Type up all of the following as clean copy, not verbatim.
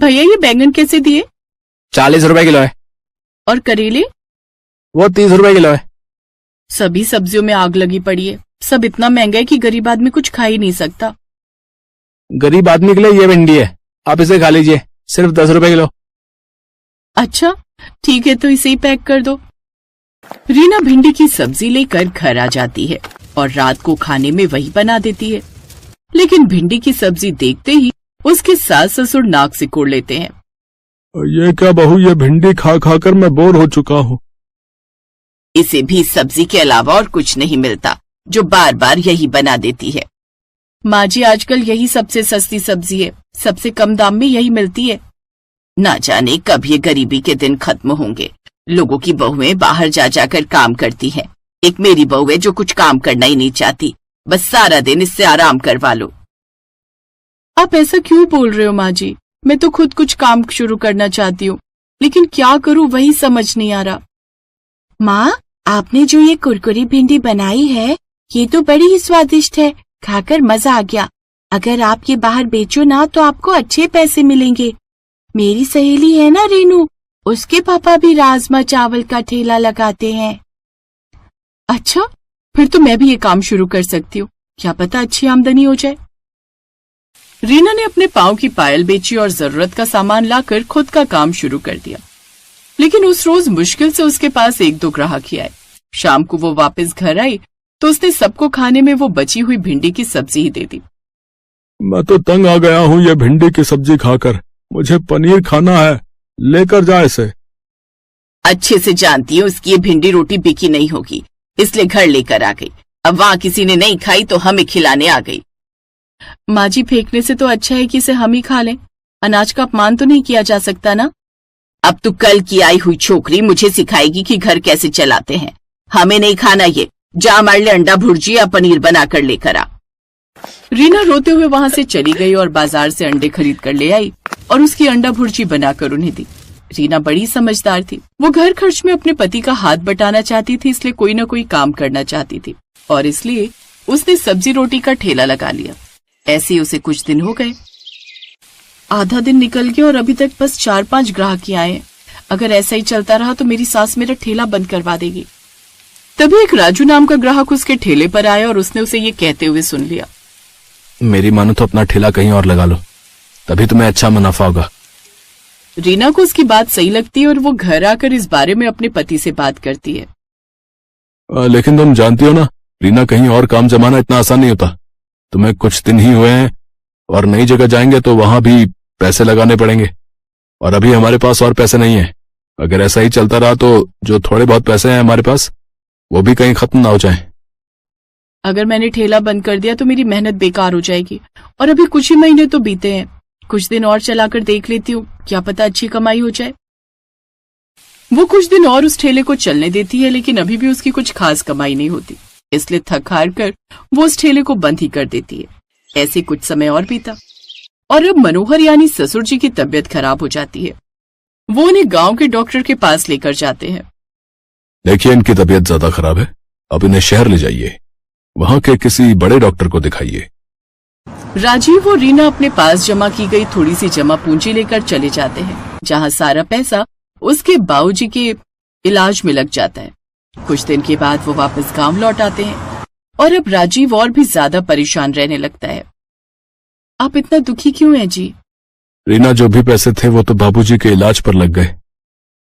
भैया ये बैंगन कैसे दिए? 40 रुपए किलो है। और करेले? वो 30 रुपए किलो है। सभी सब्जियों में आग लगी पड़ी है। सब इतना महंगा है कि गरीब आदमी कुछ खा ही नहीं सकता। गरीब आदमी के लिए ये भिंडी है, आप इसे खा लीजिए, सिर्फ 10 रुपए किलो। अच्छा ठीक है, तो इसे ही पैक कर दो। रीना भिंडी की सब्जी लेकर घर आ जाती है और रात को खाने में वही बना देती है। लेकिन भिंडी की सब्जी देखते ही उसके सास ससुर नाक सिकोड़ लेते हैं। ये क्या बहू, ये भिंडी खा खा कर मैं बोर हो चुका हूँ। इसे भी सब्जी के अलावा और कुछ नहीं मिलता, जो बार बार यही बना देती है। माँ जी आजकल यही सबसे सस्ती सब्जी है, सबसे कम दाम में यही मिलती है। ना जाने कब ये गरीबी के दिन खत्म होंगे। लोगों की बहुएं बाहर जा जाकर काम करती हैं। एक मेरी बहू है जो कुछ काम करना ही नहीं चाहती, बस सारा दिन इससे आराम करवा लो। आप ऐसा क्यों बोल रहे हो माँ जी? मैं तो खुद कुछ काम शुरू करना चाहती हूँ, लेकिन क्या करूँ वही समझ नहीं आ रहा। माँ, आपने जो ये कुरकुरी भिंडी बनाई है ये तो बड़ी ही स्वादिष्ट है, खाकर मजा आ गया। अगर आप ये बाहर बेचो ना तो आपको अच्छे पैसे मिलेंगे। मेरी सहेली है ना रेनू, उसके पापा भी राजमा चावल का ठेला लगाते हैं। अच्छा, फिर तो मैं भी ये काम शुरू कर सकती हूँ, क्या पता अच्छी आमदनी हो जाए। रीना ने अपने पाँव की पायल बेची और जरूरत का सामान लाकर खुद का काम शुरू कर दिया। लेकिन उस रोज मुश्किल से उसके पास 1-2 ग्राहक ही आए। शाम को वो वापस घर आई तो उसने सबको खाने में वो बची हुई भिंडी की सब्जी ही दे दी। मैं तो तंग आ गया हूँ ये भिंडी की सब्जी खाकर, मुझे पनीर खाना है, लेकर जा इसे। अच्छे से जानती हूँ उसकी ये भिंडी रोटी बिकी नहीं होगी, इसलिए घर लेकर आ गई। अब वहाँ किसी ने नहीं खाई तो हमें खिलाने आ गई। माँ जी, फेंकने से तो अच्छा है कि इसे हम ही खा लें। अनाज का अपमान तो नहीं किया जा सकता ना। अब तो कल की आई हुई छोकरी मुझे सिखाएगी कि घर कैसे चलाते हैं। हमें नहीं खाना ये, जा हमारे लिए अंडा भुर्जी या पनीर बना कर लेकर आ। रीना रोते हुए वहां से चली गई और बाजार से अंडे खरीद कर ले आई और उसकी अंडा भुर्जी बनाकर उन्हें दी। रीना बड़ी समझदार थी, वो घर खर्च में अपने पति का हाथ बटाना चाहती थी, इसलिए कोई न कोई काम करना चाहती थी और इसलिए उसने सब्जी रोटी का ठेला लगा लिया। ऐसे उसे कुछ दिन हो गए। आधा दिन निकल गया और अभी तक बस 4-5 ग्राहक ही आए। अगर ऐसा ही चलता रहा तो मेरी सास मेरा ठेला बंद करवा देगी। तभी एक राजू नाम का ग्राहक उसके ठेले पर आया और उसने उसे ये कहते हुए सुन लिया। मेरी मानो तो अपना ठेला कहीं और लगा लो, तभी तुम्हें अच्छा मुनाफा होगा। रीना को उसकी बात सही लगती है और वो घर आकर इस बारे में अपने पति से बात करती है। लेकिन तुम जानती हो ना, रीना कहीं और काम जमाना इतना आसान नहीं होता। तुम्हें कुछ दिन ही हुए हैं और नई जगह जाएंगे तो वहां भी पैसे लगाने पड़ेंगे और अभी हमारे पास और पैसे नहीं है। अगर ऐसा ही चलता रहा तो जो थोड़े बहुत पैसे हैं हमारे पास वो भी कहीं खत्म ना हो जाए। अगर मैंने ठेला बंद कर दिया तो मेरी मेहनत बेकार हो जाएगी और अभी कुछ ही महीने तो बीते हैं। कुछ दिन और चलाकर देख लेती हूँ, क्या पता अच्छी कमाई हो जाए। वो कुछ दिन और उस ठेले को चलने देती है, लेकिन अभी भी उसकी कुछ खास कमाई नहीं होती, इसलिए थक हार कर वो उस ठेले को बंद ही कर देती है। ऐसे कुछ समय और बीता और अब मनोहर यानी ससुर जी की तबीयत खराब हो जाती है। वो उन्हें गांव के डॉक्टर के पास लेकर जाते हैं। देखिए, इनकी तबीयत ज्यादा खराब है, अब इन्हें शहर ले जाइए, वहां के किसी बड़े डॉक्टर को दिखाइए। राजीव और रीना अपने पास जमा की गई थोड़ी सी जमा पूंजी लेकर चले जाते हैं, जहां सारा पैसा उसके बाबूजी के इलाज में लग जाता है। कुछ दिन के बाद वो वापस गांव लौट आते हैं और अब राजीव और भी ज्यादा परेशान रहने लगता है। आप इतना दुखी क्यों हैं जी? रीना, जो भी पैसे थे वो तो बाबूजी के इलाज पर लग गए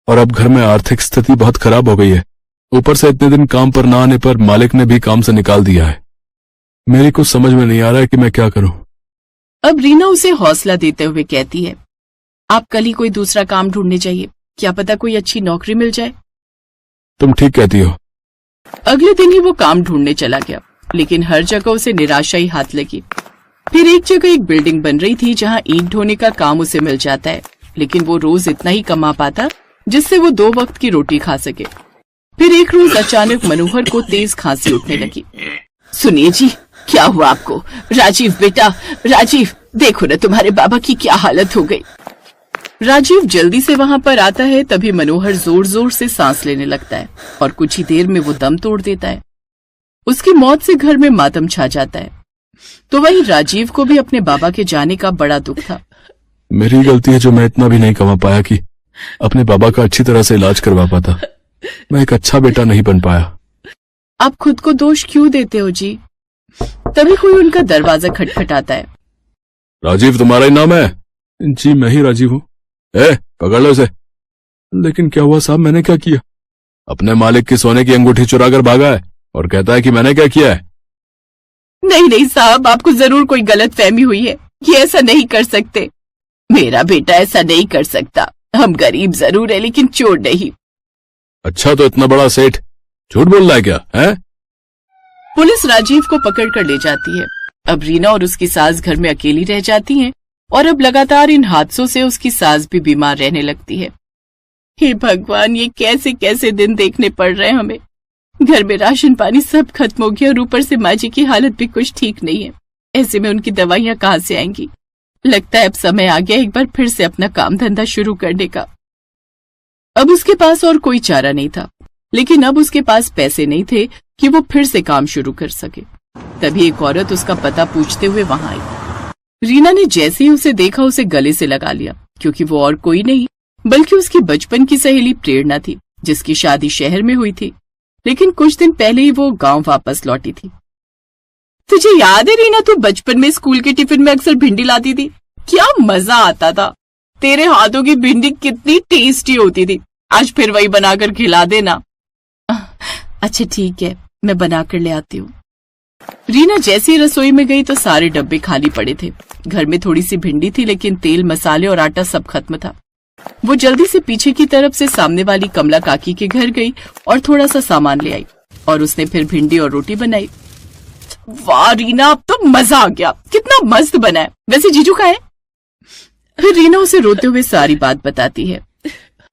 और अब घर में आर्थिक स्थिति बहुत खराब हो गई है। ऊपर से इतने दिन काम पर ना आने पर मालिक ने भी काम से निकाल दिया है। मेरी कुछ समझ में नहीं आ रहा है कि मैं क्या करूं। अब रीना उसे हौसला देते हुए कहती है, आप कल ही कोई दूसरा काम ढूंढने चाहिए, क्या पता कोई अच्छी नौकरी मिल जाए। तुम ठीक कहती हो। अगले दिन ही वो काम ढूंढने चला गया, लेकिन हर जगह उसे निराशा ही हाथ लगी। फिर एक जगह एक बिल्डिंग बन रही थी जहां ईंट ढोने का काम उसे मिल जाता है, लेकिन वो रोज इतना ही कमा पाता जिससे वो 2 वक्त की रोटी खा सके। फिर एक रोज अचानक मनोहर को तेज खांसी उठने लगी। सुनिए जी, क्या हुआ आपको? राजीव बेटा, राजीव, देखो ना तुम्हारे बाबा की क्या हालत हो गई। राजीव जल्दी से वहां पर आता है, तभी मनोहर जोर जोर से सांस लेने लगता है और कुछ ही देर में वो दम तोड़ देता है। उसकी मौत से घर में मातम छा जाता है। तो वहीं राजीव को भी अपने बाबा के जाने का बड़ा दुख था। मेरी गलती है जो मैं इतना भी नहीं कमा पाया कि अपने बाबा का अच्छी तरह से इलाज करवा पाता। मैं एक अच्छा बेटा नहीं बन पाया। आप खुद को दोष क्यों देते हो जी? तभी कोई उनका दरवाजा खटखटाता है। राजीव तुम्हारा ही नाम है? जी मैं ही राजीव हूँ। पकड़ लो इसे। लेकिन क्या हुआ साहब, मैंने क्या किया? अपने मालिक की सोने की अंगूठी चुरा कर भागा है और कहता है कि मैंने क्या किया है। नहीं नहीं साहब, आपको जरूर कोई गलत फहमी हुई है। ये ऐसा नहीं कर सकते। मेरा बेटा ऐसा नहीं कर सकता। हम गरीब जरूर है लेकिन चोर नहीं। अच्छा तो इतना बड़ा सेठ झूठ बोल रहा है क्या है? पुलिस राजीव को पकड़ कर ले जाती है। अब रीना और उसकी सास घर में अकेली रह जाती हैं और अब लगातार इन हादसों से उसकी सास भी बीमार रहने लगती है। हे भगवान, ये कैसे कैसे दिन देखने पड़ रहे हैं हमें। घर में राशन पानी सब खत्म हो गया और ऊपर से माँ जी की हालत भी कुछ ठीक नहीं है। ऐसे में उनकी दवाइयाँ कहाँ से आएंगी? लगता है अब समय आ गया एक बार फिर से अपना काम धंधा शुरू करने का। अब उसके पास और कोई चारा नहीं था, लेकिन अब उसके पास पैसे नहीं थे कि वो फिर से काम शुरू कर सके। तभी एक औरत उसका पता पूछते हुए वहां आई। रीना ने जैसे ही उसे देखा उसे गले से लगा लिया, क्योंकि वो और कोई नहीं बल्कि उसकी बचपन की सहेली प्रेरणा थी, जिसकी शादी शहर में हुई थी, लेकिन कुछ दिन पहले ही वो गांव वापस लौटी थी। तुझे याद है रीना, तू बचपन में स्कूल के टिफिन में अक्सर भिंडी लाती थी। क्या मजा आता था। तेरे हाथों की भिंडी कितनी टेस्टी होती थी। आज फिर वही बनाकर खिला देना। अच्छा ठीक है, मैं बनाकर ले आती हूँ। रीना जैसे ही रसोई में गई तो सारे डब्बे खाली पड़े थे। घर में थोड़ी सी भिंडी थी, लेकिन तेल, मसाले और आटा सब खत्म था। वो जल्दी से पीछे की तरफ से सामने वाली कमला काकी के घर गई और थोड़ा सा सामान ले आई और उसने फिर भिंडी और रोटी बनाई। वाह रीना, अब तो मजा आ गया। कितना मस्त बना है। वैसे जीजू कहाँ है? फिर रीना उसे रोते हुए सारी बात बताती है।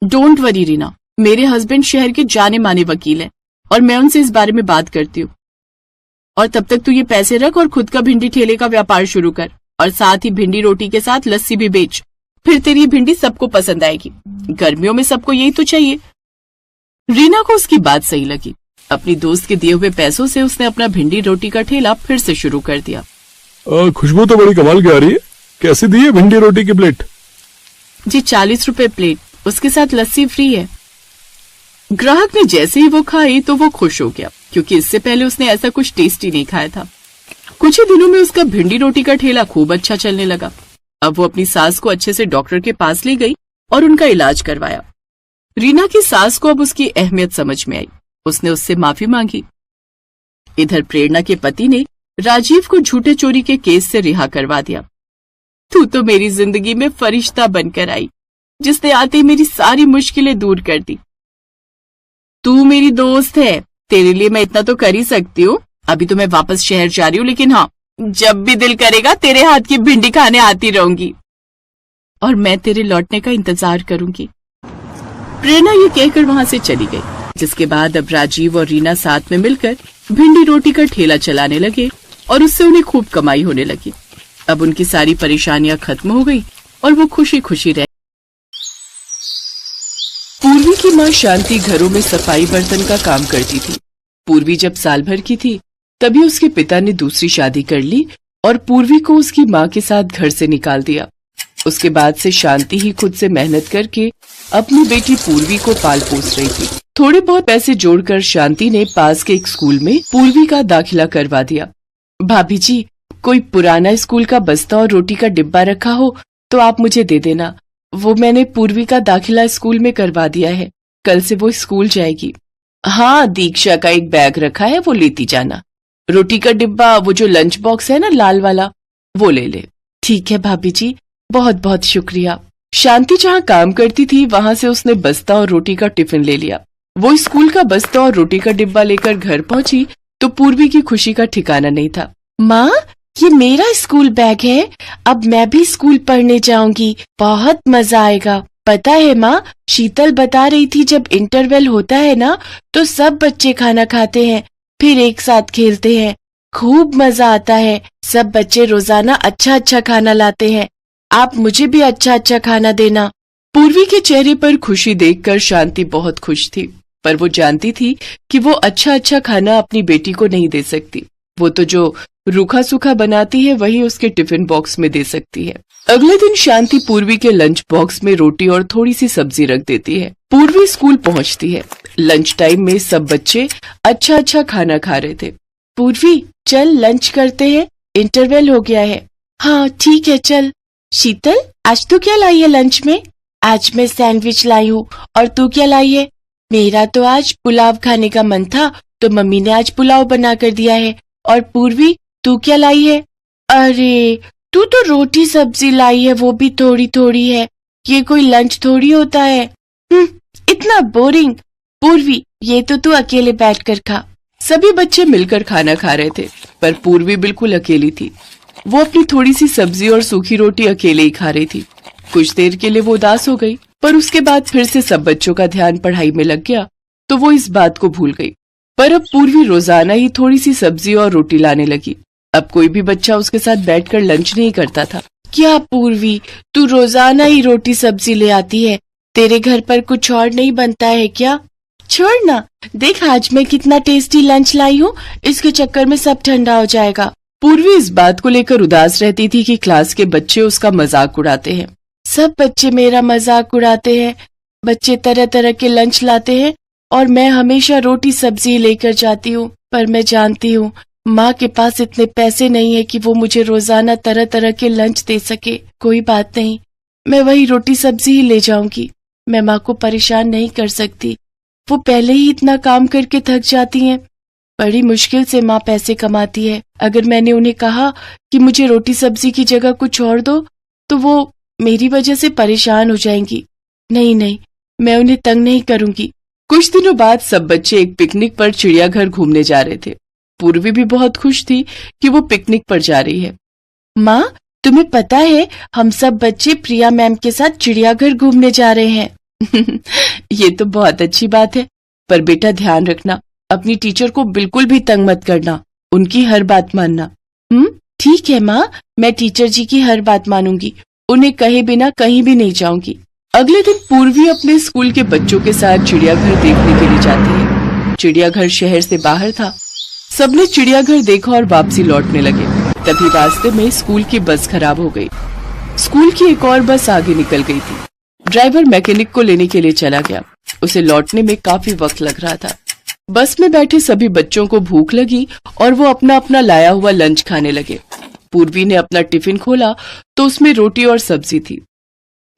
डोंट वरी रीना, मेरे हस्बैंड शहर के जाने माने वकील हैं और मैं उनसे इस बारे में बात करती हूँ। और तब तक तू ये पैसे रख और खुद का भिंडी ठेले का व्यापार शुरू कर, और साथ ही भिंडी रोटी के साथ लस्सी भी बेच। फिर तेरी भिंडी सबको पसंद आएगी। गर्मियों में सबको यही तो चाहिए। रीना को उसकी बात सही लगी। अपनी दोस्त के दिए हुए पैसों से उसने अपना भिंडी रोटी का ठेला फिर से शुरू कर दिया। खुशबू तो बड़ी कमाल की आ रही है। कैसे दी है भिंडी रोटी की प्लेट? जी 40 रुपए प्लेट, उसके साथ लस्सी फ्री है। ग्राहक ने जैसे ही वो खाई तो वो खुश हो गया, क्योंकि इससे पहले उसने ऐसा कुछ टेस्टी नहीं खाया था। कुछ ही दिनों में उसका भिंडी रोटी का ठेला खूब अच्छा चलने लगा। अब वो अपनी सास को अच्छे से डॉक्टर के पास ले गई और उनका इलाज करवाया। रीना की सास को अब उसकी अहमियत समझ में आई। उसने उससे माफी मांगी। इधर प्रेरणा के पति ने राजीव को झूठे चोरी के केस से रिहा करवा दिया। तू तो मेरी जिंदगी में फरिश्ता बनकर आई, जिसने आते ही मेरी सारी मुश्किलें दूर कर दी। तू मेरी दोस्त है, तेरे लिए मैं इतना तो कर ही सकती हूँ। अभी तो मैं वापस शहर जा रही हूँ, लेकिन हाँ, जब भी दिल करेगा तेरे हाथ की भिंडी खाने आती रहूंगी और मैं तेरे लौटने का इंतजार करूंगी। प्रेरणा ये कहकर वहां से चली गई, जिसके बाद अब राजीव और रीना साथ में मिलकर भिंडी रोटी का ठेला चलाने लगे और उससे उन्हें खूब कमाई होने लगी। अब उनकी सारी परेशानियां खत्म हो गई और वो खुशी खुशी रह। पूर्वी की माँ शांति घरों में सफाई बर्तन का काम करती थी। पूर्वी जब साल भर की थी तभी उसके पिता ने दूसरी शादी कर ली और पूर्वी को उसकी माँ के साथ घर से निकाल दिया। उसके बाद से शांति ही खुद से मेहनत करके अपनी बेटी पूर्वी को पाल पोस रही थी। थोड़े बहुत पैसे जोड़कर शांति ने पास के एक स्कूल में पूर्वी का दाखिला करवा दिया। भाभी जी, कोई पुराना स्कूल का बस्ता और रोटी का डिब्बा रखा हो तो आप मुझे दे देना। वो मैंने पूर्वी का दाखिला स्कूल में करवा दिया है। कल से वो स्कूल जाएगी। हाँ, दीक्षा का एक बैग रखा है, वो लेती जाना। रोटी का डिब्बा, वो जो लंच बॉक्स है ना लाल वाला, वो ले ले। ठीक है भाभी जी, बहुत बहुत शुक्रिया। शांति जहाँ काम करती थी वहां से उसने बस्ता और रोटी का टिफिन ले लिया। वो स्कूल का बस्ता और रोटी का डिब्बा लेकर घर पहुंची तो पूर्वी की खुशी का ठिकाना नहीं था। माँ, ये मेरा स्कूल बैग है। अब मैं भी स्कूल पढ़ने जाऊंगी। बहुत मजा आएगा। पता है माँ, शीतल बता रही थी जब इंटरवल होता है ना तो सब बच्चे खाना खाते हैं, फिर एक साथ खेलते हैं। खूब मजा आता है। सब बच्चे रोजाना अच्छा अच्छा खाना लाते हैं। आप मुझे भी अच्छा अच्छा खाना देना। पूर्वी के चेहरे पर खुशी देखकर शांति बहुत खुश थी, पर वो जानती थी कि वो अच्छा अच्छा खाना अपनी बेटी को नहीं दे सकती। वो तो जो रूखा सूखा बनाती है वही उसके टिफिन बॉक्स में दे सकती है। अगले दिन शांति पूर्वी के लंच बॉक्स में रोटी और थोड़ी सी सब्जी रख देती है। पूर्वी स्कूल पहुंचती है। लंच टाइम में सब बच्चे अच्छा अच्छा खाना खा रहे थे। पूर्वी चल लंच करते हैं, इंटरवल हो गया है। हाँ ठीक है चल। शीतल आज तू क्या लाई है लंच में? आज मैं सैंडविच लाई हूँ। और तू क्या लाई है? मेरा तो आज पुलाव खाने का मन था तो मम्मी ने आज पुलाव बना कर दिया है। और पूर्वी तू क्या लाई है? अरे तू तो रोटी सब्जी लाई है, वो भी थोड़ी थोड़ी है। ये कोई लंच थोड़ी होता है। इतना बोरिंग। पूर्वी ये तो तू अकेले बैठकर खा। सभी बच्चे मिलकर खाना खा रहे थे पर पूर्वी बिल्कुल अकेली थी। वो अपनी थोड़ी सी सब्जी और सूखी रोटी अकेले ही खा रही थी। कुछ देर के लिए वो उदास हो गई पर उसके बाद फिर से सब बच्चों का ध्यान पढ़ाई में लग गया तो वो इस बात को भूल गई। पर अब पूर्वी रोजाना ही थोड़ी सी सब्जी और रोटी लाने लगी। अब कोई भी बच्चा उसके साथ बैठकर लंच नहीं करता था। क्या पूर्वी तू रोजाना ही रोटी सब्जी ले आती है? तेरे घर पर कुछ और नहीं बनता है क्या? छोड़ ना, देख आज मैं कितना टेस्टी लंच लाई हूँ, इसके चक्कर में सब ठंडा हो जाएगा। पूर्वी इस बात को लेकर उदास रहती थी कि क्लास के बच्चे उसका मजाक उड़ाते हैं। सब बच्चे मेरा मजाक उड़ाते हैं। बच्चे तरह तरह के लंच लाते हैं और मैं हमेशा रोटी सब्जी लेकर जाती हूँ। पर मैं जानती हूँ माँ के पास इतने पैसे नहीं है कि वो मुझे रोजाना तरह तरह के लंच दे सके। कोई बात नहीं, मैं वही रोटी सब्जी ही ले जाऊंगी। मैं माँ को परेशान नहीं कर सकती, वो पहले ही इतना काम करके थक जाती हैं। बड़ी मुश्किल से माँ पैसे कमाती है। अगर मैंने उन्हें कहा कि मुझे रोटी सब्जी की जगह कुछ और दो तो वो मेरी वजह से परेशान हो जाएंगी। नहीं नहीं, मैं उन्हें तंग नहीं करूंगी। कुछ दिनों बाद सब बच्चे एक पिकनिक पर चिड़ियाघर घूमने जा रहे थे। पूर्वी भी बहुत खुश थी कि वो पिकनिक पर जा रही है। माँ तुम्हें पता है हम सब बच्चे प्रिया मैम के साथ चिड़ियाघर घूमने जा रहे हैं। ये तो बहुत अच्छी बात है, पर बेटा ध्यान रखना अपनी टीचर को बिल्कुल भी तंग मत करना, उनकी हर बात मानना। ठीक है माँ, मैं टीचर जी की हर बात मानूंगी, उन्हें कहे बिना कहीं भी नहीं जाऊंगी। अगले दिन पूर्वी अपने स्कूल के बच्चों के साथ चिड़ियाघर देखने के लिए जाती है। चिड़ियाघर शहर से बाहर था। सबने चिड़ियाघर देखा और वापसी लौटने लगे। तभी रास्ते में स्कूल की बस खराब हो गई। स्कूल की एक और बस आगे निकल गई थी। ड्राइवर मैकेनिक को लेने के लिए चला गया। उसे लौटने में काफी वक्त लग रहा था। बस में बैठे सभी बच्चों को भूख लगी और वो अपना अपना लाया हुआ लंच खाने लगे। पूर्वी ने अपना टिफिन खोला तो उसमें रोटी और सब्जी थी।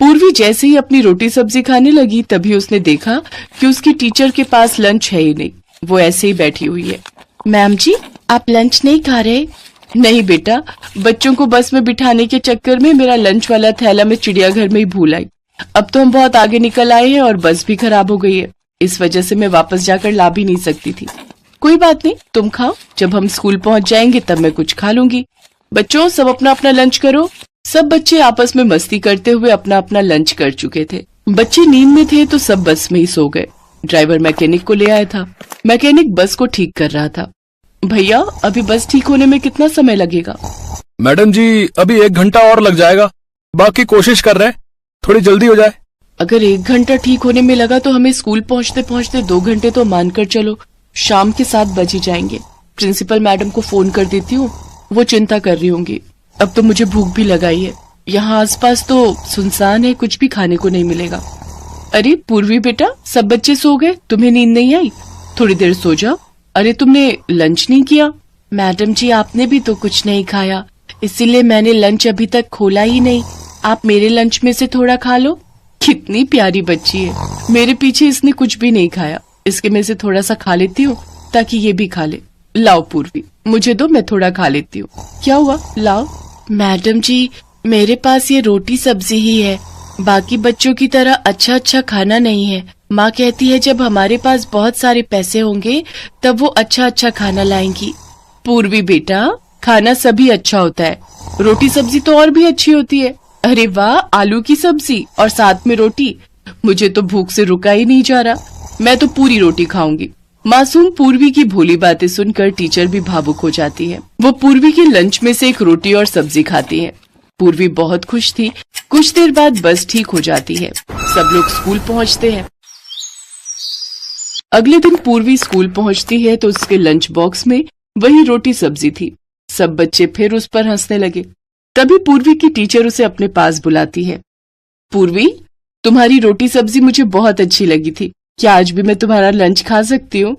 पूर्वी जैसे ही अपनी रोटी सब्जी खाने लगी तभी उसने देखा कि उसकी टीचर के पास लंच है ही नहीं, वो ऐसे ही बैठी हुई है। मैम जी आप लंच नहीं खा रहे? नहीं बेटा, बच्चों को बस में बिठाने के चक्कर में मेरा लंच वाला थैला मैं चिड़ियाघर में ही भूल आई। अब तो हम बहुत आगे निकल आए हैं और बस भी खराब हो गई है, इस वजह से मैं वापस जाकर ला भी नहीं सकती थी। कोई बात नहीं, तुम खाओ, जब हम स्कूल पहुंच जाएंगे तब मैं कुछ खा लूंगी। बच्चों सब अपना अपना लंच करो। सब बच्चे आपस में मस्ती करते हुए अपना अपना लंच कर चुके थे। बच्चे नींद में थे तो सब बस में ही सो गए। ड्राइवर मैकेनिक को ले आया था। मैकेनिक बस को ठीक कर रहा था। भैया अभी बस ठीक होने में कितना समय लगेगा? मैडम जी अभी 1 घंटा और लग जाएगा, बाकी कोशिश कर रहे हैं थोड़ी जल्दी हो जाए। अगर 1 घंटा ठीक होने में लगा तो हमें स्कूल पहुंचते पहुंचते 2 घंटे तो मानकर चलो, शाम के 7 बज ही जाएंगे। प्रिंसिपल मैडम को फोन कर देती हूँ, वो चिंता कर रही होंगी। अब तो मुझे भूख भी लगाई है, यहाँ आसपास तो सुनसान है, कुछ भी खाने को नहीं मिलेगा। अरे पूर्वी बेटा, सब बच्चे सो गए, तुम्हें नींद नहीं आई? थोड़ी देर सो जाओ। अरे तुमने लंच नहीं किया? मैडम जी आपने भी तो कुछ नहीं खाया, इसीलिए मैंने लंच अभी तक खोला ही नहीं। आप मेरे लंच में से थोड़ा खा लो। कितनी प्यारी बच्ची है, मेरे पीछे इसने कुछ भी नहीं खाया, इसके में से थोड़ा सा खा लेती हूँ ताकि ये भी खा ले। लाओ पूर्वी, मुझे दो, मैं थोड़ा खा लेती हूँ। क्या हुआ, लाओ। मैडम जी मेरे पास ये रोटी सब्जी ही है, बाकी बच्चों की तरह अच्छा अच्छा खाना नहीं है। माँ कहती है जब हमारे पास बहुत सारे पैसे होंगे तब वो अच्छा अच्छा खाना लाएंगी। पूर्वी बेटा, खाना सभी अच्छा होता है, रोटी सब्जी तो और भी अच्छी होती है। अरे वाह, आलू की सब्जी और साथ में रोटी, मुझे तो भूख से रुका ही नहीं जा रहा, मैं तो पूरी रोटी खाऊंगी। मासूम पूर्वी की भोली बातें सुनकर टीचर भी भावुक हो जाती है। वो पूर्वी के लंच में से एक रोटी और सब्जी खाती है। पूर्वी बहुत खुश थी। कुछ देर बाद बस ठीक हो जाती है। सब लोग स्कूल पहुंचते हैं। अगले दिन पूर्वी स्कूल पहुंचती है तो उसके लंच बॉक्स में वही रोटी सब्जी थी। सब बच्चे फिर उस पर हंसने लगे। तभी पूर्वी की टीचर उसे अपने पास बुलाती है। पूर्वी, तुम्हारी रोटी सब्जी मुझे बहुत अच्छी लगी थी। क्या आज भी मैं तुम्हारा लंच खा सकती हूँ?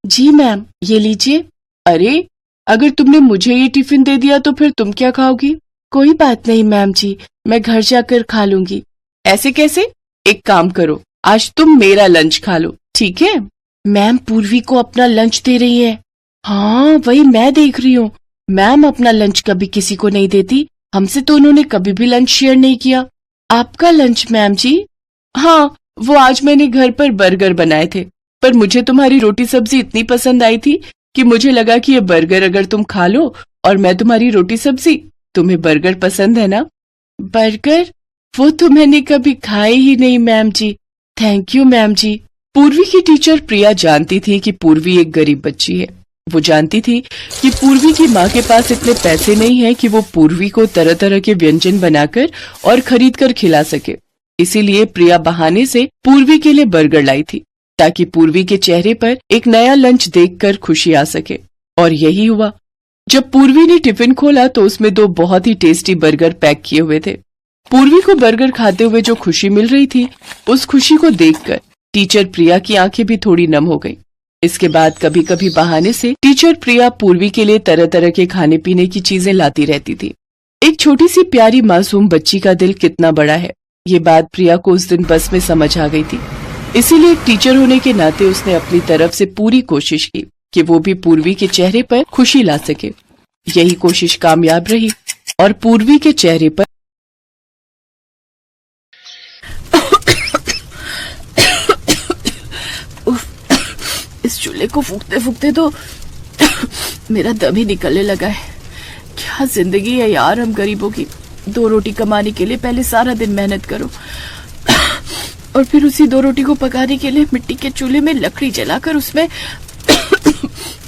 जी मैम, ये लीजिए। अरे, अगर तुमने मुझे ये टिफिन दे दिया तो फिर तुम क्या खाओगी? कोई बात नहीं मैम जी, मैं घर जाकर खा लूंगी। ऐसे कैसे? एक काम करो, आज तुम मेरा लंच खा लो, ठीक है? मैम पूर्वी को अपना लंच दे रही है। हाँ, वही मैं देख रही हूँ। मैम अपना लंच कभी किसी को नहीं देती। हमसे तो उन्होंने कभी भी लंच शेयर नहीं किया। आपका लंच मैम जी? हाँ, वो आज मैंने घर पर बर्गर बनाए थे, पर मुझे तुम्हारी रोटी सब्जी इतनी पसंद आई थी कि मुझे लगा कि ये बर्गर अगर तुम खा लो और मैं तुम्हारी रोटी सब्जी। तुम्हें बर्गर पसंद है ना? बर्गर? वो तो मैंने कभी खाए ही नहीं ma'am ji. Thank you ma'am ji. Purvi की टीचर प्रिया जानती थी कि पूर्वी एक गरीब बच्ची है। वो जानती थी कि पूर्वी की माँ के पास इतने पैसे नहीं है कि वो पूर्वी को तरह तरह के व्यंजन बनाकर और खरीद कर खिला सके। इसीलिए प्रिया बहाने से पूर्वी के लिए बर्गर लाई थी, ताकि पूर्वी के चेहरे पर एक नया लंच देखकर खुशी आ सके। और यही हुआ। जब पूर्वी ने टिफिन खोला तो उसमें 2 बहुत ही टेस्टी बर्गर पैक किए हुए थे। पूर्वी को बर्गर खाते हुए जो खुशी मिल रही थी, उस खुशी को देखकर टीचर प्रिया की आंखें भी थोड़ी नम हो गईं। इसके बाद कभी कभी बहाने से टीचर प्रिया पूर्वी के लिए तरह तरह के खाने पीने की चीजें लाती रहती थी। एक छोटी सी प्यारी मासूम बच्ची का दिल कितना बड़ा है, ये बात प्रिया को उस दिन बस में समझ आ गई थी। इसीलिए एक टीचर होने के नाते उसने अपनी तरफ से पूरी कोशिश की कि वो भी पूर्वी के चेहरे पर खुशी ला सके। यही कोशिश कामयाब रही और पूर्वी के चेहरे पर इस चूल्हे को फूंकते फूंकते तो मेरा दम ही निकलने लगा है। क्या जिंदगी है यार हम गरीबों की। 2 रोटी कमाने के लिए पहले सारा दिन मेहनत करो और फिर उसी 2 रोटी को पकाने के लिए मिट्टी के चूल्हे में लकड़ी जलाकर उसमें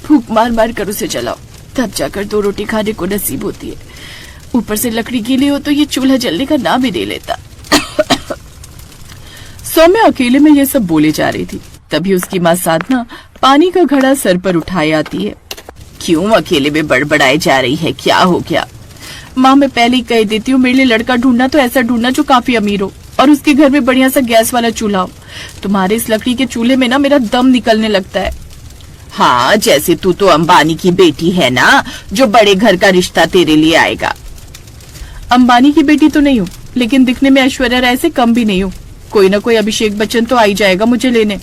फूंक मार मार कर उसे जलाओ, तब जाकर 2 रोटी खाने को नसीब होती है। ऊपर से लकड़ी गीली हो तो ये चूल्हा जलने का नाम ही नहीं लेता। सौम्या अकेले में ये सब बोले जा रही थी। तभी उसकी माँ साधना पानी का घड़ा सर पर उठाए आती है। क्यों अकेले में बड़बड़ाए जा रही है, क्या हो गया? माँ, मैं पहले ही कह देती हूँ, मेरे लिए लड़का ढूंढना तो ऐसा ढूंढना जो काफी अमीर हो और उसके घर में बढ़िया सा गैस वाला चूल्हा हो। तुम्हारे इस लकड़ी के चूल्हे में ना मेरा दम निकलने लगता है। हाँ, जैसे तू तो अंबानी की बेटी है ना, जो बड़े घर का रिश्ता तेरे लिए आएगा। अंबानी की बेटी तो नहीं हूँ, लेकिन दिखने में ऐश्वर्या राय से कम भी नहीं हूँ। कोई ना कोई अभिषेक बच्चन तो आ ही जाएगा मुझे लेने।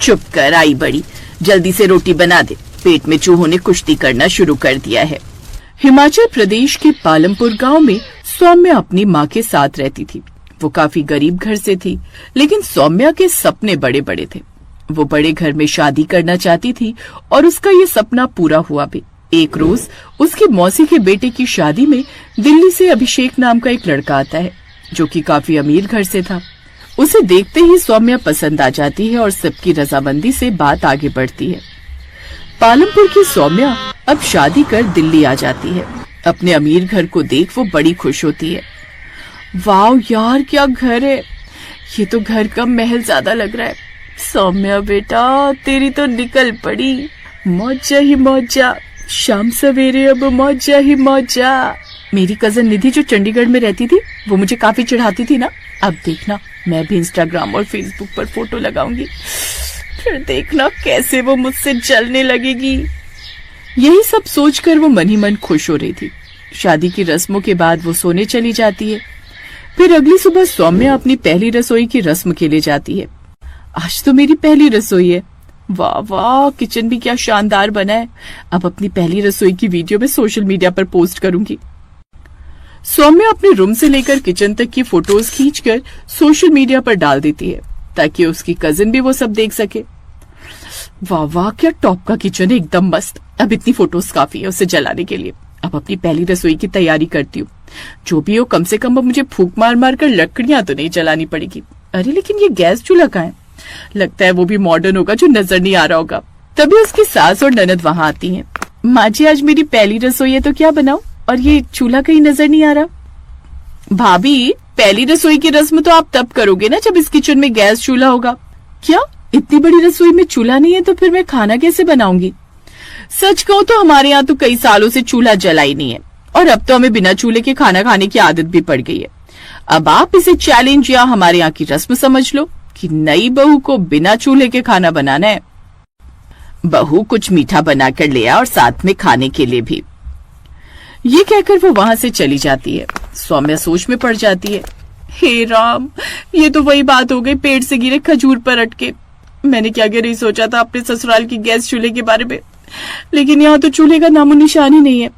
चुप कर आई बड़ी, जल्दी से रोटी बना दे, पेट में चूहों ने कुश्ती करना शुरू कर दिया है। हिमाचल प्रदेश के पालमपुर गांव में सौम्या अपनी माँ के साथ रहती थी। वो काफी गरीब घर से थी, लेकिन सौम्या के सपने बड़े बड़े थे। वो बड़े घर में शादी करना चाहती थी और उसका ये सपना पूरा हुआ भी। एक रोज उसकी मौसी के बेटे की शादी में दिल्ली से अभिषेक नाम का एक लड़का आता है, जो कि काफी अमीर घर से था। उसे देखते ही सौम्या पसंद आ जाती है और सबकी रजामंदी से बात आगे बढ़ती है। पालमपुर की सौम्या अब शादी कर दिल्ली आ जाती है। अपने अमीर घर को देख वो बड़ी खुश होती है। वाह यार, क्या घर है! ये तो घर का महल ज्यादा लग रहा है। सौम्या बेटा, तेरी तो निकल पड़ी, मौजा ही मौजा, शाम सवेरे अब मौजा ही मौजा। मेरी कजन निधि जो चंडीगढ़ में रहती थी, वो मुझे काफी चिढ़ाती थी ना। अब देखना, मैं भी इंस्टाग्राम और फेसबुक पर फोटो लगाऊंगी, फिर देखना कैसे वो मुझसे जलने लगेगी। यही सब सोचकर वो मन ही मन खुश हो रही थी। शादी की रस्मों के बाद वो सोने चली जाती है। फिर अगली सुबह सौम्या अपनी पहली रसोई की रस्म के लिए जाती है। आज तो मेरी पहली रसोई है। वाह वाह, किचन भी क्या शानदार बना है। अब अपनी पहली रसोई की वीडियो में सोशल मीडिया पर पोस्ट करूंगी। सौम्या अपने रूम से लेकर किचन तक की फोटोज खींचकर सोशल मीडिया पर डाल देती है, ताकि उसकी कजिन भी वो सब देख सके। वाह वाह, क्या टॉप का किचन है, एकदम मस्त। अब इतनी फोटोज काफी है उसे जलाने के लिए। अब अपनी पहली रसोई की तैयारी करती हूँ। जो भी हो, कम से कम अब मुझे फूंक मार मार कर लकड़ियां तो नहीं जलानी पड़ेगी। अरे लेकिन ये गैस चूल्हा कहाँ है? लगता है वो भी मॉडर्न होगा, जो नजर नहीं आ रहा होगा। तभी उसकी सास और ननद वहां आती हैं। माँ जी, आज मेरी पहली रसोई है तो क्या बनाऊं, और ये चूल्हा कहीं नजर नहीं आ रहा। भाभी, पहली रसोई की रस्म तो आप तब करोगे ना जब इस किचन में गैस चूल्हा होगा। क्या इतनी बड़ी रसोई में चूल्हा नहीं है तो फिर मैं खाना कैसे बनाऊंगी? सच कहूं तो हमारे यहाँ तो कई सालों से चूल्हा जला ही नहीं है, और अब तो हमें बिना चूल्हे के खाना खाने की आदत भी पड़ गई है। अब आप इसे चैलेंज या हमारे यहाँ की रस्म समझ लो कि नई बहू को बिना चूल्हे के खाना बनाना है। बहू कुछ मीठा बनाकर ले आ और साथ में खाने के लिए भी। ये कहकर वो वहां से चली जाती है। सौम्या सोच में पड़ जाती है, हे राम, ये तो वही बात हो गई पेड़ से गिरे खजूर पर अटके। मैंने क्या नहीं सोचा था अपने ससुराल की गैस चूल्हे के बारे में, लेकिन यहाँ तो चूल्हे का नामो निशान ही नहीं है।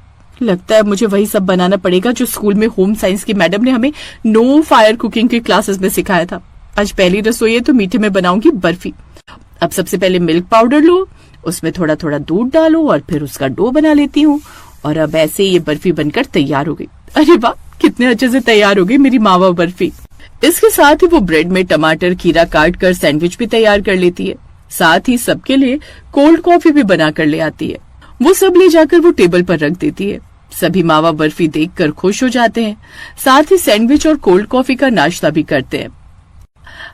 लगता है मुझे वही सब बनाना पड़ेगा जो स्कूल में होम साइंस की मैडम ने हमें नो फायर कुकिंग की क्लासेस में सिखाया था। आज पहली रसोई है तो मीठे में बनाऊंगी बर्फी। अब सबसे पहले मिल्क पाउडर लो, उसमें थोड़ा थोड़ा दूध डालो और फिर उसका डो बना लेती हूँ। और अब ऐसे ये बर्फी बनकर तैयार हो गई। अरे वाह, कितने अच्छे से तैयार हो गई मेरी मावा बर्फी। इसके साथ ही वो ब्रेड में टमाटर खीरा काट कर सैंडविच भी तैयार कर लेती है। साथ ही सबके लिए कोल्ड कॉफी भी बना कर ले आती है। वो सब ले जाकर वो टेबल पर रख देती है। सभी मावा बर्फी देखकर खुश हो जाते हैं। साथ ही सैंडविच और कोल्ड कॉफी का नाश्ता भी करते हैं।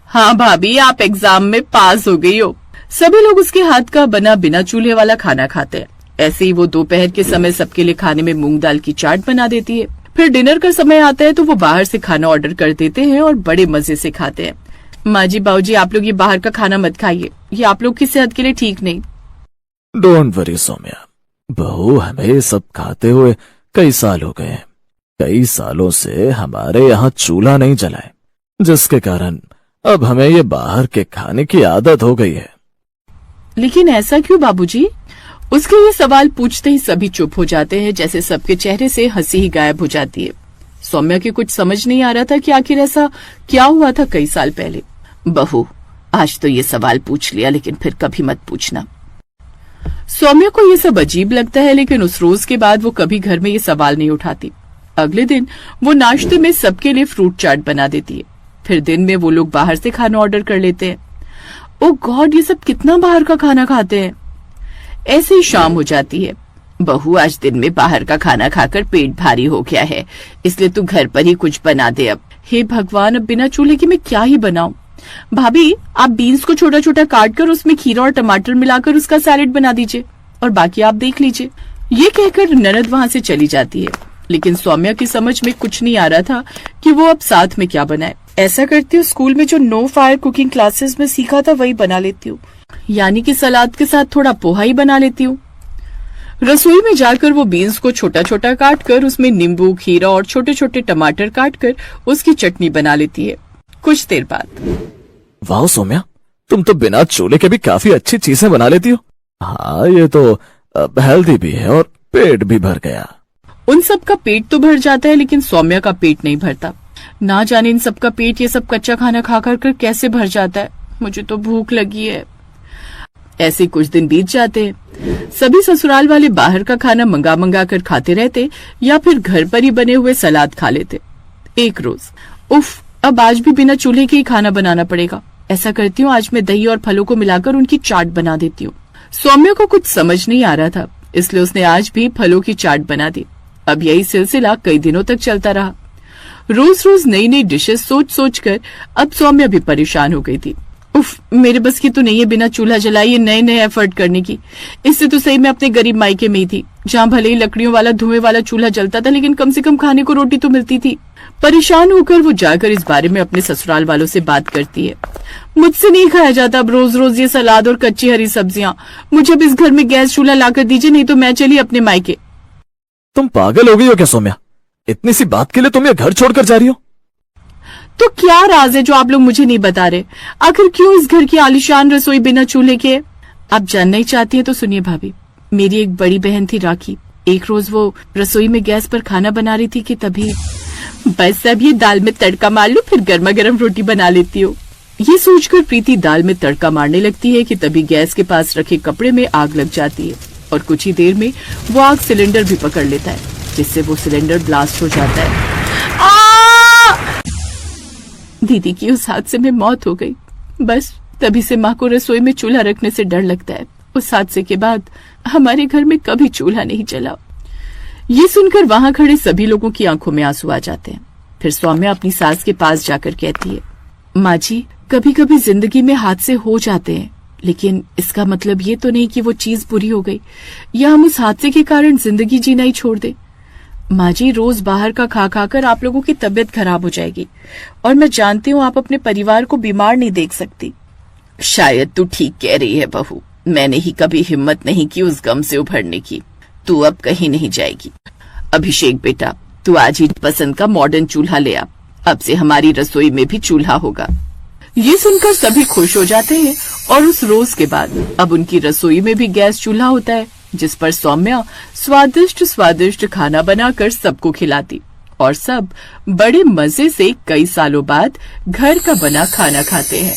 हाँ भाभी, आप एग्जाम में पास हो गई हो। सभी लोग उसके हाथ का बना बिना चूल्हे वाला खाना खाते हैं। ऐसे ही वो दोपहर के समय सबके लिए खाने में मूंग दाल की चाट बना देती है। फिर डिनर का समय आता है तो वो बाहर से खाना ऑर्डर कर देते हैं और बड़े मजे से खाते हैं। माँ जी, बाबूजी, आप लोग ये बाहर का खाना मत खाइए, ये आप लोग की सेहत के लिए ठीक नहीं। डोंट वरी सौम्या, बहू, हमें ये सब खाते हुए कई साल हो गए हैं। कई सालों से हमारे यहाँ चूल्हा नहीं जला है, जिसके कारण अब हमें ये बाहर के खाने की आदत हो गई है। लेकिन ऐसा क्यों बाबूजी? उसके ये सवाल पूछते ही सभी चुप हो जाते हैं, जैसे सबके चेहरे से हंसी ही गायब हो जाती है। सौम्या की कुछ समझ नहीं आ रहा था कि आखिर ऐसा क्या हुआ था कई साल पहले। बहू, आज तो ये सवाल पूछ लिया, लेकिन फिर कभी मत पूछना। सौम्या को ये सब अजीब लगता है, लेकिन उस रोज के बाद वो कभी घर में ये सवाल नहीं उठाती। अगले दिन वो नाश्ते में सबके लिए फ्रूट चाट बना देती है। फिर दिन में वो लोग बाहर से खाना ऑर्डर कर लेते हैं। ओ गॉड, ये सब कितना बाहर का खाना खाते हैं। ऐसे ही शाम हो जाती है। बहू, आज दिन में बाहर का खाना खाकर पेट भारी हो गया है, इसलिए तू घर पर ही कुछ बना दे अब। हे भगवान, अब बिना चूल्हे के मैं क्या ही बनाऊं। भाभी, आप बीन्स को छोटा छोटा काट कर उसमें खीरा और टमाटर मिलाकर उसका सैलेड बना दीजिए, और बाकी आप देख लीजिए। ये कहकर ननद वहां से चली जाती है। लेकिन सौम्या की समझ में कुछ नहीं आ रहा था कि वो अब साथ में क्या बनाए। ऐसा करती हूँ, स्कूल में जो नो फायर कुकिंग क्लासेस में सीखा था वही बना लेती हूँ, यानी कि सलाद के साथ थोड़ा पोहा ही बना लेती हूँ। रसोई में जाकर वो बीन्स को छोटा छोटा काट कर उसमें नींबू, खीरा और छोटे छोटे टमाटर काट कर उसकी चटनी बना लेती है। कुछ देर बाद, वाह सौम्या, तुम तो बिना चूल्हे के भी काफी अच्छी चीजें बना लेती हो। हाँ, ये तो हेल्दी भी है और पेट भी भर गया। उन सब का पेट तो भर जाता है, लेकिन सौम्या का पेट नहीं भरता। ना जाने इन सब का पेट ये सब कच्चा खाना खा कर कैसे भर जाता है। मुझे तो भूख लगी है। ऐसे कुछ दिन बीत जाते हैं। सभी ससुराल वाले बाहर का खाना मंगा कर खाते रहते या फिर घर पर ही बने हुए सलाद खा लेते। एक रोज, उफ, अब आज भी बिना चूल्हे के ही खाना बनाना पड़ेगा। ऐसा करती हूँ, आज मैं दही और फलों को मिलाकर उनकी चाट बना देती हूँ। सौम्या को कुछ समझ नहीं आ रहा था, इसलिए उसने आज भी फलों की चाट बना दी। अब यही सिलसिला कई दिनों तक चलता रहा। रोज रोज नई नई डिशेस सोच सोच कर अब सौम्या भी परेशान हो गई थी। उफ, मेरे बस की तो नहीं है बिना चूल्हा जलाए नए नए एफर्ट करने की। इससे तो सही मैं अपने गरीब मायके में ही थी, जहाँ भले ही लकड़ियों वाला धुएं वाला चूल्हा जलता था, लेकिन कम से कम खाने को रोटी तो मिलती थी। परेशान होकर वो जाकर इस बारे में अपने ससुराल वालों से बात करती है। मुझसे नहीं खाया जाता अब रोज रोज ये सलाद और कच्ची हरी सब्जियां। मुझे अब इस घर में गैस चूल्हा लाकर दीजिए, नहीं तो मैं चली अपने मायके। तुम पागल हो गई हो क्या सौम्या? इतनी सी बात के लिए तुम ये घर छोड़कर जा रही हो? तो क्या राज है जो आप लोग मुझे नहीं बता रहे? आखिर क्यों इस घर की आलीशान रसोई बिना चूल्हे के? आप जानना ही चाहती हैं तो सुनिए भाभी। मेरी एक बड़ी बहन थी राखी। एक रोज वो रसोई में गैस पर खाना बना रही थी कि तभी, बस अब ये दाल में तड़का मार लो, फिर गर्मा गर्म रोटी बना लेती हो। ये सोचकर प्रीति दाल में तड़का मारने लगती है कि तभी गैस के पास रखे कपड़े में आग लग जाती है और कुछ ही देर में वो आग सिलेंडर भी पकड़ लेता है, जिससे वो सिलेंडर ब्लास्ट हो जाता है। दीदी की उस हादसे में मौत हो गई। बस तभी से माँ को रसोई में चूल्हा रखने से डर लगता है। उस हादसे के बाद हमारे घर में कभी चूल्हा नहीं जला। ये सुनकर वहां खड़े सभी लोगों की आंखों में आंसू आ जाते हैं। फिर सौम्या अपनी सास के पास जाकर कहती है, माँ जी, कभी कभी जिंदगी में हादसे हो जाते हैं, लेकिन इसका मतलब ये तो नहीं कि वो चीज बुरी हो गई या हम उस हादसे के कारण जिंदगी जीना ही छोड़ दे। माँ जी, रोज बाहर का खा खाकर आप लोगों की तबीयत खराब हो जाएगी और मैं जानती हूँ आप अपने परिवार को बीमार नहीं देख सकती। शायद तू ठीक कह रही है बहू, मैंने ही कभी हिम्मत नहीं की उस गम से उभरने की। तू अब कहीं नहीं जाएगी। अभिषेक बेटा, तू आज ही पसंद का मॉडर्न चूल्हा ले आ। अब से हमारी रसोई में भी चूल्हा होगा। ये सुनकर सभी खुश हो जाते हैं और उस रोज के बाद अब उनकी रसोई में भी गैस चूल्हा होता है, जिस पर सौम्या स्वादिष्ट स्वादिष्ट खाना बनाकर सबको खिलाती और सब बड़े मजे से कई सालों बाद घर का बना खाना खाते हैं।